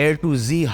A to Z